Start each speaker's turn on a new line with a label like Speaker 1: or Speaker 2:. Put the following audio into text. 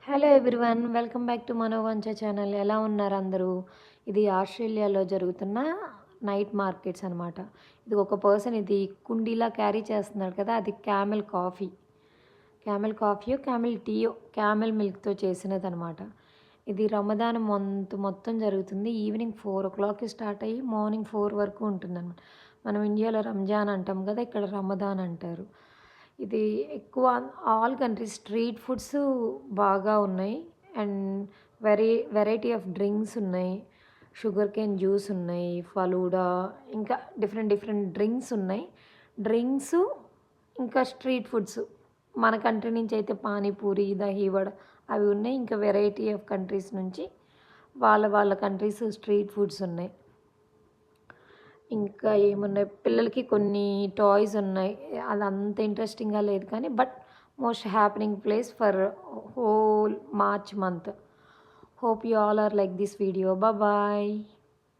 Speaker 1: Hello everyone, welcome back to Manovancha channel. ఎలా ఉన్నారు అందరూ? ఇది ఆస్ట్రేలియాలో జరుగుతున్న నైట్ మార్కెట్స్ అనమాట. ఇది ఒక పర్సన్ ఇది కుండీలా క్యారీ చేస్తున్నాడు కదా, అది క్యామెల్ కాఫీ. క్యామెల్ కాఫీయో క్యామెల్ టీయో క్యామెల్ మిల్క్తో చేసినది అనమాట. ఇది రమదాన్ మొత్తం జరుగుతుంది. ఈవినింగ్ 4 o'clockకి స్టార్ట్ అయ్యి మార్నింగ్ 4 వరకు ఉంటుందన్నమాట. మనం ఇండియాలో రంజాన్ అంటాం కదా, ఇక్కడ రమదాన్ అంటారు. ఇది ఎక్కువ ఆల్ కంట్రీస్ స్ట్రీట్ ఫుడ్స్ బాగా ఉన్నాయి. అండ్ వెరైటీ ఆఫ్ డ్రింక్స్ ఉన్నాయి. షుగర్ కేన్ జ్యూస్ ఉన్నాయి, ఫలూడా, ఇంకా డిఫరెంట్ డిఫరెంట్ డ్రింక్స్ ఉన్నాయి. డ్రింక్స్ ఇంకా స్ట్రీట్ ఫుడ్స్ మన కంట్రీ నుంచి అయితే పానీపూరి, దహీవడ అవి ఉన్నాయి. ఇంకా వెరైటీ ఆఫ్ కంట్రీస్ నుంచి వాళ్ళ వాళ్ళ కంట్రీస్ స్ట్రీట్ ఫుడ్స్ ఉన్నాయి. ఇంకా ఏమున్నాయి, పిల్లలకి కొన్ని టాయ్స్ ఉన్నాయి. అది అంత ఇంట్రెస్టింగ్‌గా లేదు కానీ most happening place for whole March month. Hope you all are like this video. Bye.